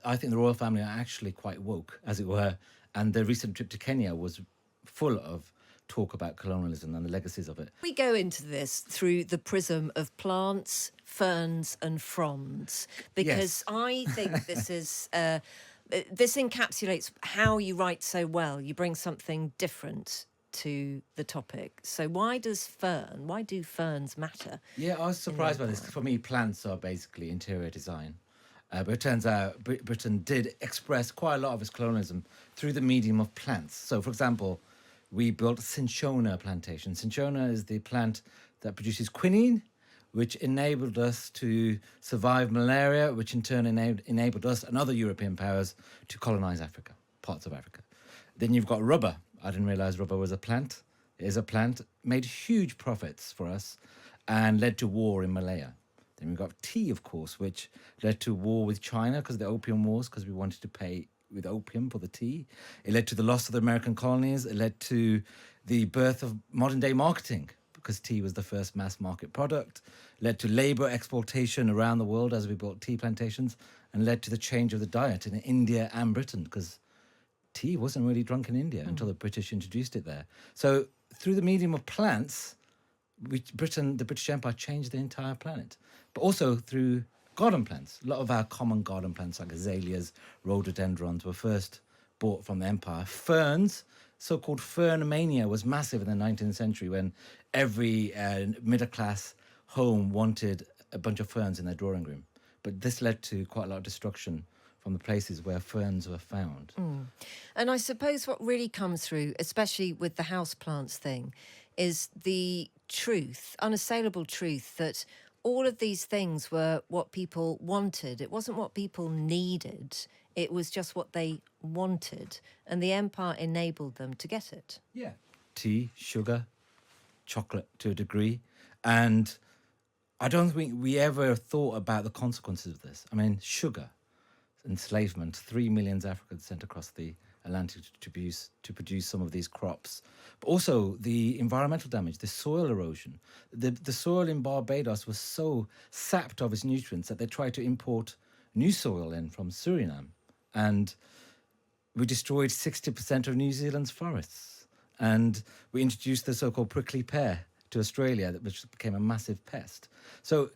I think the royal family are actually quite woke, as it were. And the recent trip to Kenya was full of talk about colonialism and the legacies of it. We go into this through the prism of plants, ferns, and fronds, because Yes. I think this is this encapsulates how you write so well. You bring something different to the topic. So why do ferns matter? Yeah, I was surprised by this. For me, plants are basically interior design. But it turns out Britain did express quite a lot of its colonialism through the medium of plants. So, for example, we built cinchona plantation. Cinchona is the plant that produces quinine, which enabled us to survive malaria, which in turn enabled us and other European powers to colonize Africa, parts of Africa. Then you've got rubber. I didn't realize rubber was a plant. It is a plant, made huge profits for us and led to war in Malaya. Then we've got tea, of course, which led to war with China because of the Opium Wars, because we wanted to pay with opium for the tea. It led to the loss of the American colonies. It led to the birth of modern-day marketing, because tea was the first mass market product. It led to labor exploitation around the world as we built tea plantations, and led to the change of the diet in India and Britain, because tea wasn't really drunk in India until the British introduced it there. So through the medium of plants, the British Empire changed the entire planet. But also through garden plants. A lot of our common garden plants, like azaleas, rhododendrons, were first bought from the empire. Ferns, so-called fern mania, was massive in the 19th century when every middle-class home wanted a bunch of ferns in their drawing room. But this led to quite a lot of destruction from the places where ferns were found. And I suppose what really comes through, especially with the houseplants thing, is the truth, unassailable truth, that all of these things were what people wanted. It wasn't what people needed. It was just what they wanted. And the empire enabled them to get it. Yeah. Tea, sugar, chocolate to a degree. And I don't think we ever thought about the consequences of this. I mean, sugar, enslavement, 3 million Africans sent across the Atlantic to produce some of these crops. But also the environmental damage, the soil erosion. The soil in Barbados was so sapped of its nutrients that they tried to import new soil in from Suriname. And we destroyed 60% of New Zealand's forests. And we introduced the so-called prickly pear to Australia, which became a massive pest. So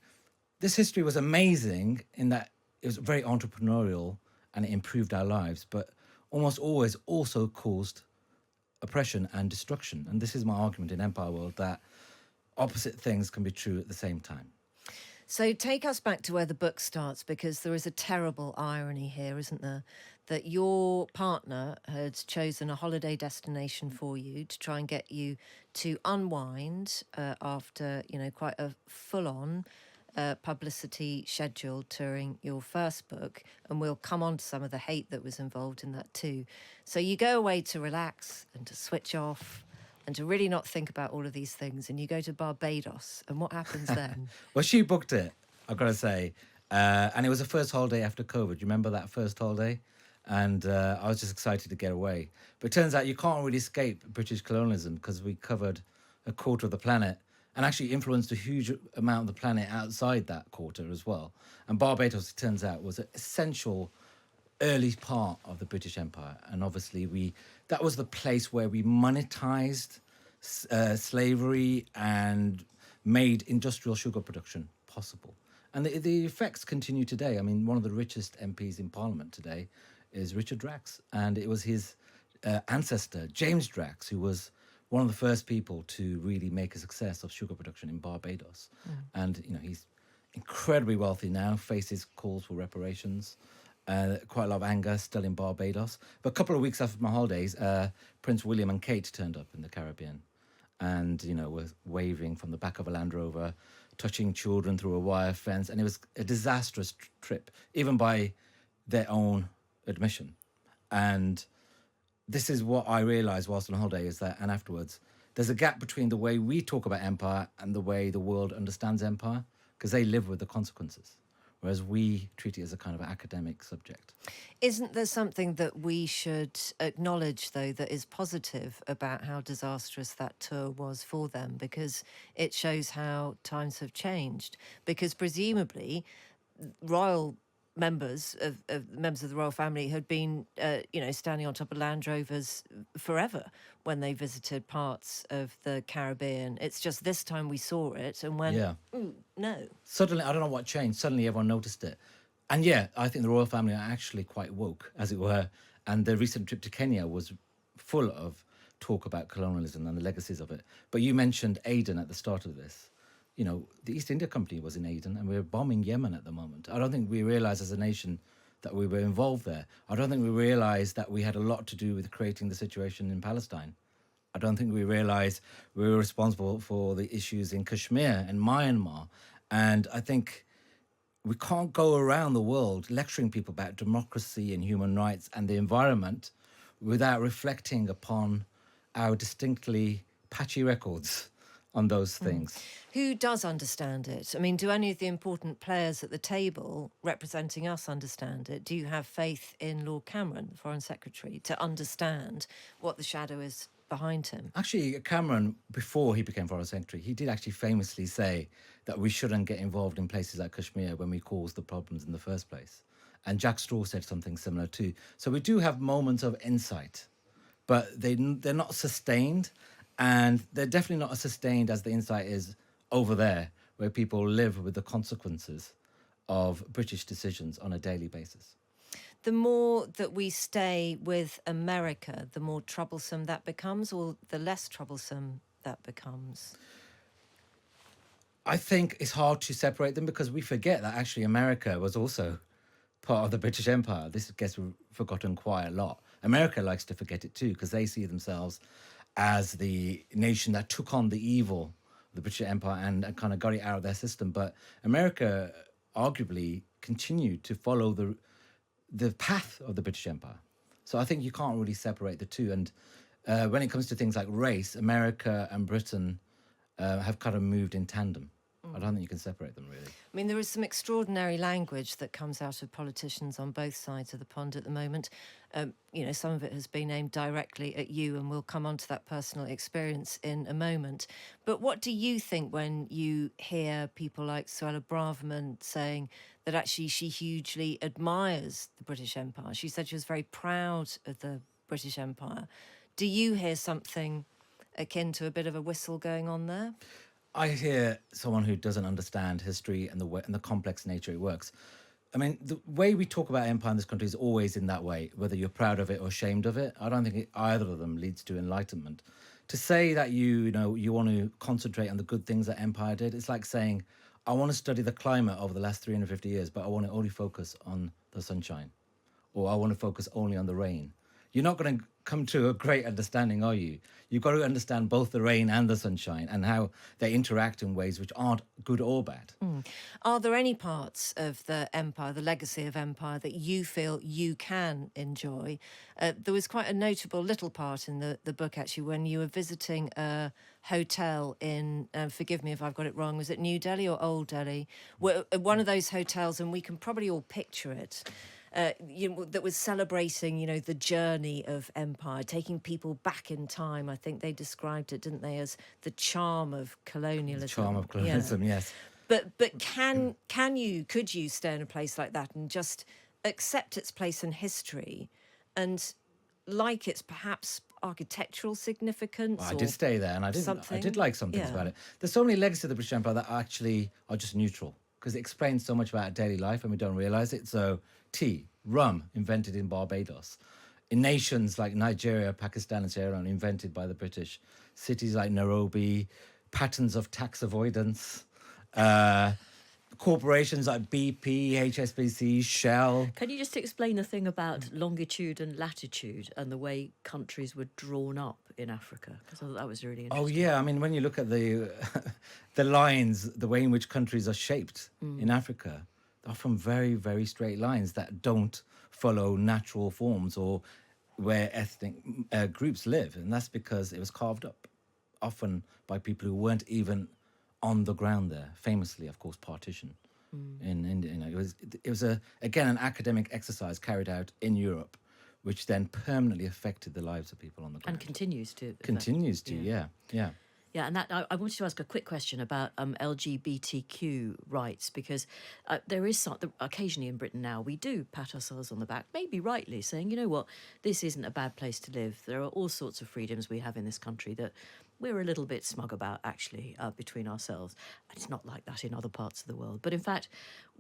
this history was amazing in that it was very entrepreneurial and it improved our lives, but almost always also caused oppression and destruction. And this is my argument in Empire World, that opposite things can be true at the same time. So take us back to where the book starts, because there is a terrible irony here, isn't there? That your partner had chosen a holiday destination for you to try and get you to unwind after, quite a full-on publicity schedule touring your first book, and we'll come on to some of the hate that was involved in that too. So you go away to relax and to switch off and to really not think about all of these things, and you go to Barbados, and what happens then? Well, she booked it, I've got to say, and it was the first holiday after COVID. You remember that first holiday? And I was just excited to get away. But it turns out you can't really escape British colonialism, because we covered a quarter of the planet and actually influenced a huge amount of the planet outside that quarter as well. And Barbados, it turns out, was an essential early part of the British Empire. And obviously that was the place where we monetized slavery and made industrial sugar production possible. And the effects continue today. I mean, one of the richest MPs in Parliament today is Richard Drax. And it was his ancestor, James Drax, who was one of the first people to really make a success of sugar production in Barbados. And, he's incredibly wealthy now, faces calls for reparations, quite a lot of anger still in Barbados. But a couple of weeks after my holidays, Prince William and Kate turned up in the Caribbean and, were waving from the back of a Land Rover, touching children through a wire fence. And it was a disastrous trip, even by their own admission. And this is what I realised whilst on holiday, is that, and afterwards, there's a gap between the way we talk about empire and the way the world understands empire, because they live with the consequences, whereas we treat it as a kind of academic subject. Isn't there something that we should acknowledge, though, that is positive about how disastrous that tour was for them? Because it shows how times have changed. Because presumably royal members of the royal family had been, standing on top of Land Rovers forever when they visited parts of the Caribbean. It's just this time we saw it and went, Yeah. no. Suddenly, I don't know what changed. Suddenly, everyone noticed it. And yeah, I think the royal family are actually quite woke, as it were. And the recent trip to Kenya was full of talk about colonialism and the legacies of it. But you mentioned Aden at the start of this. You know, the East India Company was in Aden, and we're bombing Yemen at the moment. I don't think we realised as a nation that we were involved there. I don't think we realised that we had a lot to do with creating the situation in Palestine. I don't think we realised we were responsible for the issues in Kashmir and Myanmar. And I think we can't go around the world lecturing people about democracy and human rights and the environment without reflecting upon our distinctly patchy records on those things. Who does understand it? I mean, do any of the important players at the table representing us understand it? Do you have faith in Lord Cameron, the Foreign Secretary, to understand what the shadow is behind him? Actually, Cameron, before he became Foreign Secretary, he did actually famously say that we shouldn't get involved in places like Kashmir when we caused the problems in the first place. And Jack Straw said something similar too. So we do have moments of insight, but they're not sustained. And they're definitely not as sustained as the insight is over there, where people live with the consequences of British decisions on a daily basis. The more that we stay with America, the more troublesome that becomes, or the less troublesome that becomes? I think it's hard to separate them because we forget that actually America was also part of the British Empire. This gets forgotten quite a lot. America likes to forget it too because they see themselves as the nation that took on the evil of the British Empire and kind of got it out of their system. But America arguably continued to follow the path of the British Empire. So I think you can't really separate the two. And when it comes to things like race, America and Britain have kind of moved in tandem. I don't think you can separate them, really. I mean, there is some extraordinary language that comes out of politicians on both sides of the pond at the moment. Some of it has been aimed directly at you, and we'll come on to that personal experience in a moment. But what do you think when you hear people like Suella Braverman saying that actually she hugely admires the British Empire? She said she was very proud of the British Empire. Do you hear something akin to a bit of a whistle going on there? I hear someone who doesn't understand history and the complex nature it works. I mean, the way we talk about empire in this country is always in that way, whether you're proud of it or ashamed of it. I don't think either of them leads to enlightenment. To say that you want to concentrate on the good things that empire did, it's like saying, I want to study the climate over the last 350 years, but I want to only focus on the sunshine, or I want to focus only on the rain. You're not going to come to a great understanding, are you? You've got to understand both the rain and the sunshine and how they interact in ways which aren't good or bad. Are there any parts of the empire, the legacy of empire, that you feel you can enjoy? There was quite a notable little part in the book, actually, when you were visiting a hotel in, forgive me if I've got it wrong, was it New Delhi or Old Delhi? One of those hotels, and we can probably all picture it. That was celebrating, the journey of empire, taking people back in time. I think they described it, didn't they, as the charm of colonialism. The charm of colonialism, yes. But could you stay in a place like that and just accept its place in history and like its perhaps architectural significance? Well, I did stay there, and I did like some things about it. There's so many legacies of the British Empire that actually are just neutral because it explains so much about our daily life and we don't realise it. So tea, rum, invented in Barbados. In nations like Nigeria, Pakistan and Sierra Leone, invented by the British. Cities like Nairobi, patterns of tax avoidance. Corporations like BP, HSBC, Shell. Can you just explain the thing about longitude and latitude and the way countries were drawn up in Africa? Because I thought that was really interesting. Oh, yeah. I mean, when you look at the lines, the way in which countries are shaped in Africa, they're often very, very straight lines that don't follow natural forms or where ethnic groups live. And that's because it was carved up, often by people who weren't even on the ground there. Famously, of course, partition in India. It was again an academic exercise carried out in Europe, which then permanently affected the lives of people on the ground. And continues to. Continues to, yeah. Yeah, and that I wanted to ask a quick question about LGBTQ rights, because there is occasionally in Britain now we do pat ourselves on the back, maybe rightly, saying, you know what, this isn't a bad place to live. There are all sorts of freedoms we have in this country that we're a little bit smug about, actually, between ourselves. And it's not like that in other parts of the world. But in fact,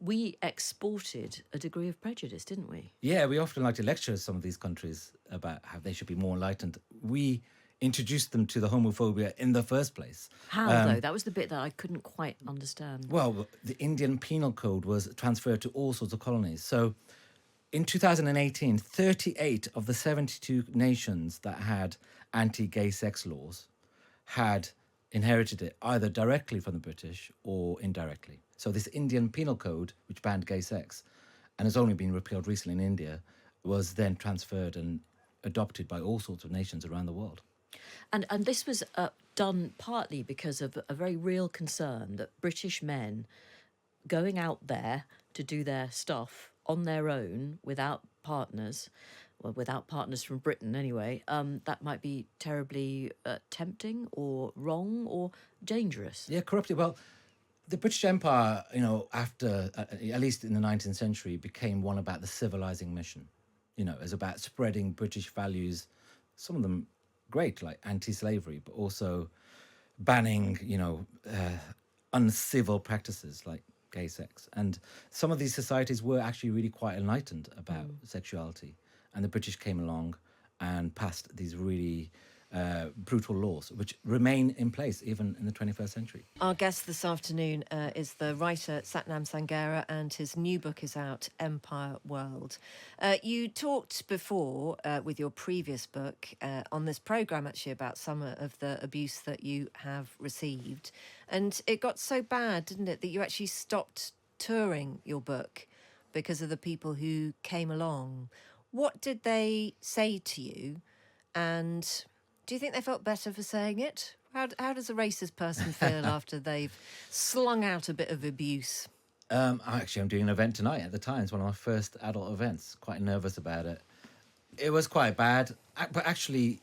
we exported a degree of prejudice, didn't we? Yeah, we often like to lecture some of these countries about how they should be more enlightened. We introduced them to the homophobia in the first place. How, though? That was the bit that I couldn't quite understand. Well, the Indian Penal Code was transferred to all sorts of colonies. So in 2018, 38 of the 72 nations that had anti-gay sex laws had inherited it either directly from the British or indirectly. So this Indian Penal Code, which banned gay sex, and has only been repealed recently in India, was then transferred and adopted by all sorts of nations around the world. And this was done partly because of a very real concern that British men going out there to do their stuff on their own without partners, well, without partners from Britain anyway, that might be terribly tempting or wrong or dangerous. Yeah, corrupted. Well, the British Empire, after, at least in the 19th century, became one about the civilizing mission. It was about spreading British values, some of them great, like anti-slavery, but also banning, uncivil practices like gay sex. And some of these societies were actually really quite enlightened about sexuality. And the British came along and passed these really brutal laws, which remain in place even in the 21st century. Our guest this afternoon is the writer Sathnam Sanghera, and his new book is out, Empire World. You talked before with your previous book on this programme actually about some of the abuse that you have received. And it got so bad, didn't it, that you actually stopped touring your book because of the people who came along. What did they say to you? And do you think they felt better for saying it? How does a racist person feel after they've slung out a bit of abuse? I'm doing an event tonight at the Times, one of my first adult events. Quite nervous about it. It was quite bad, but actually,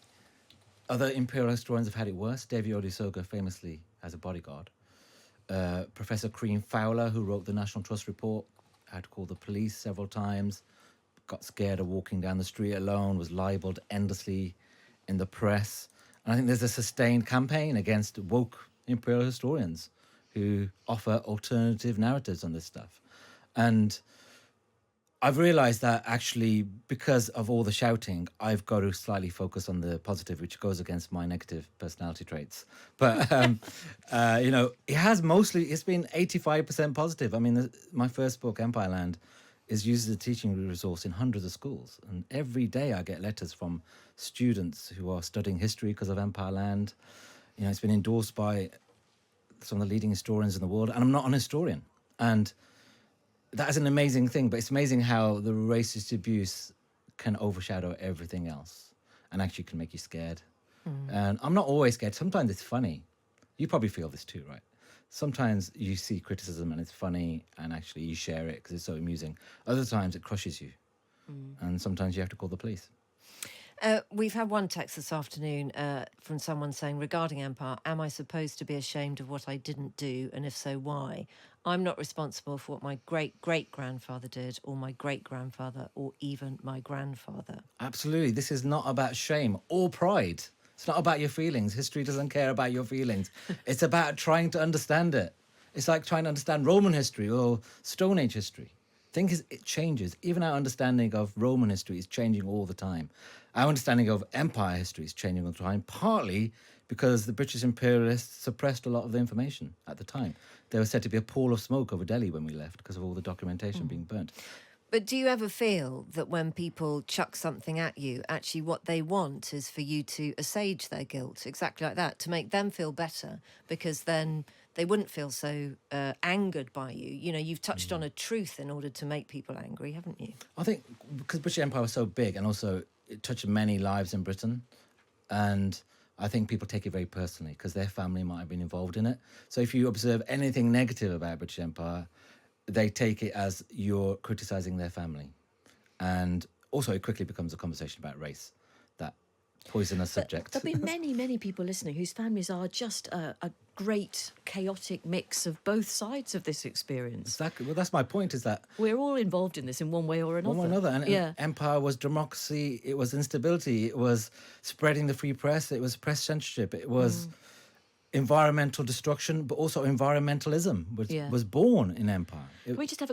other imperial historians have had it worse. Davy Olusoga famously has a bodyguard. Professor Crean Fowler, who wrote the National Trust report, had to call the police several times, got scared of walking down the street alone, was libelled endlessly in the press. And I think there's a sustained campaign against woke imperial historians who offer alternative narratives on this stuff. And I've realized that actually, because of all the shouting, I've got to slightly focus on the positive, which goes against my negative personality traits. But, it's been 85% positive. I mean, my first book, Empire Land, is used as a teaching resource in hundreds of schools. And every day I get letters from students who are studying history because of Empire Land. It's been endorsed by some of the leading historians in the world. And I'm not an historian. And that is an amazing thing. But it's amazing how the racist abuse can overshadow everything else and actually can make you scared. And I'm not always scared. Sometimes it's funny. You probably feel this too, right? Sometimes you see criticism and it's funny and actually you share it because it's so amusing. Other times it crushes you. And sometimes you have to call the police. We've had one text this afternoon from someone saying, regarding Empire, am I supposed to be ashamed of what I didn't do? And if so, why? I'm not responsible for what my great-great-grandfather did, or my great-grandfather, or even my grandfather. Absolutely. This is not about shame or pride. It's not about your feelings. History doesn't care about your feelings. It's about trying to understand it. It's like trying to understand Roman history or Stone Age history. It changes. Even our understanding of Roman history is changing all the time. Our understanding of empire history is changing all the time, partly because the British imperialists suppressed a lot of the information at the time. There was said to be a pall of smoke over Delhi when we left because of all the documentation being burnt. But do you ever feel that when people chuck something at you, actually what they want is for you to assuage their guilt, exactly like that, to make them feel better, because then they wouldn't feel so angered by you? You've touched on a truth in order to make people angry, haven't you? I think because British Empire was so big and also it touched many lives in Britain, and I think people take it very personally because their family might have been involved in it. So if you observe anything negative about British Empire, they take it as you're criticising their family. And also it quickly becomes a conversation about race, that poisonous subject. There'll be many, many people listening whose families are just a great chaotic mix of both sides of this experience. Exactly. Well, that's my point, is that We're all involved in this in one way or another. one way or another. And yeah. empire was democracy, it was instability, it was spreading the free press, it was press censorship, it was environmental destruction, but also environmentalism was born in empire. Can we just have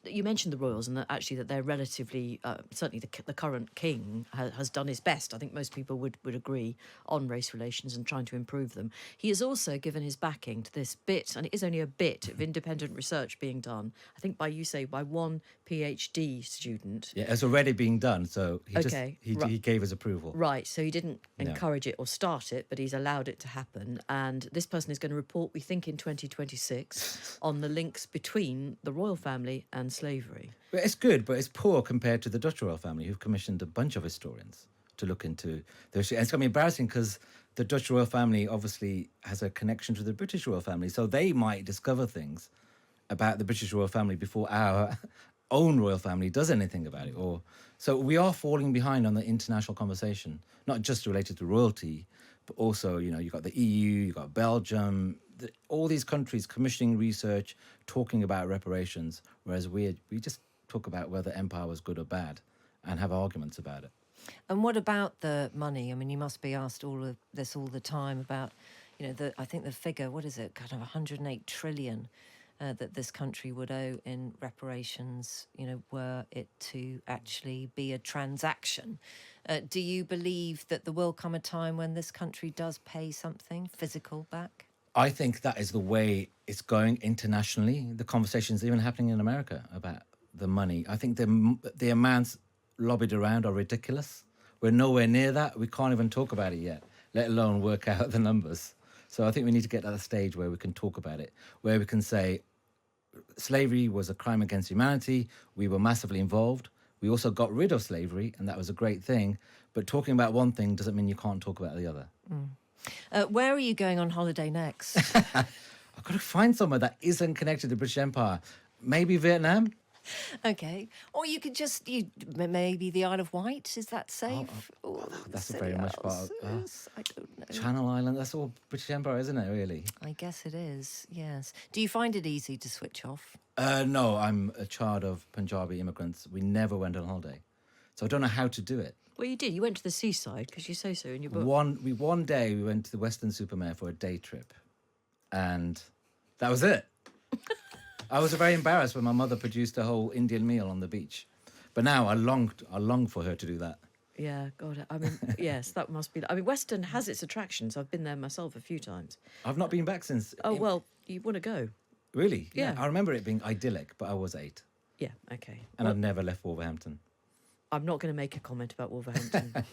you mentioned the royals and that actually that they're relatively, certainly the current king has done his best. I think most people would agree on race relations and trying to improve them. He has also given his backing to this bit, and it is only a bit, of independent research being done, I think by one PhD student. Yeah, it's already being done, so he gave his approval. Right, so he didn't encourage it or start it, but he's allowed it to happen. And this person is going to report, we think, in 2026 on the links between the royal family and slavery. But it's good, but it's poor compared to the Dutch royal family, who've commissioned a bunch of historians to look into the issue. And it's going to be embarrassing because the Dutch royal family obviously has a connection to the British royal family, so they might discover things about the British royal family before our own royal family does anything about it. So we are falling behind on the international conversation, not just related to royalty, but also, you've got the EU, you've got Belgium, all these countries commissioning research, talking about reparations, whereas we just talk about whether empire was good or bad and have arguments about it. And what about the money? I mean, you must be asked all of this all the time about, I think the figure, what is it, kind of 108 trillion that this country would owe in reparations, were it to actually be a transaction. Do you believe that there will come a time when this country does pay something physical back? I think that is the way it's going internationally. The conversations even happening in America about the money. I think the amounts lobbied around are ridiculous. We're nowhere near that. We can't even talk about it yet, let alone work out the numbers. So I think we need to get to the stage where we can talk about it, where we can say slavery was a crime against humanity. We were massively involved. We also got rid of slavery, and that was a great thing. But talking about one thing doesn't mean you can't talk about the other. Where are you going on holiday next? I've got to find somewhere that isn't connected to the British Empire. Maybe Vietnam? Okay. Or you could maybe the Isle of Wight, is that safe? That's very much part of... I don't know. Channel Island, that's all British Empire, isn't it, really? I guess it is, yes. Do you find it easy to switch off? No, I'm a child of Punjabi immigrants. We never went on holiday. So I don't know how to do it. Well, you did. You went to the seaside, because you say so in your book. One day we went to the Western-super-Mare for a day trip. And that was it. I was very embarrassed when my mother produced a whole Indian meal on the beach. But now I long for her to do that. Yeah, God, I mean, yes, that must be... I mean, Western has its attractions. I've been there myself a few times. I've not been back since... Oh, well, you want to go? Really? Yeah. I remember it being idyllic, but I was 8. Yeah, okay. And I've never left Wolverhampton. I'm not going to make a comment about Wolverhampton.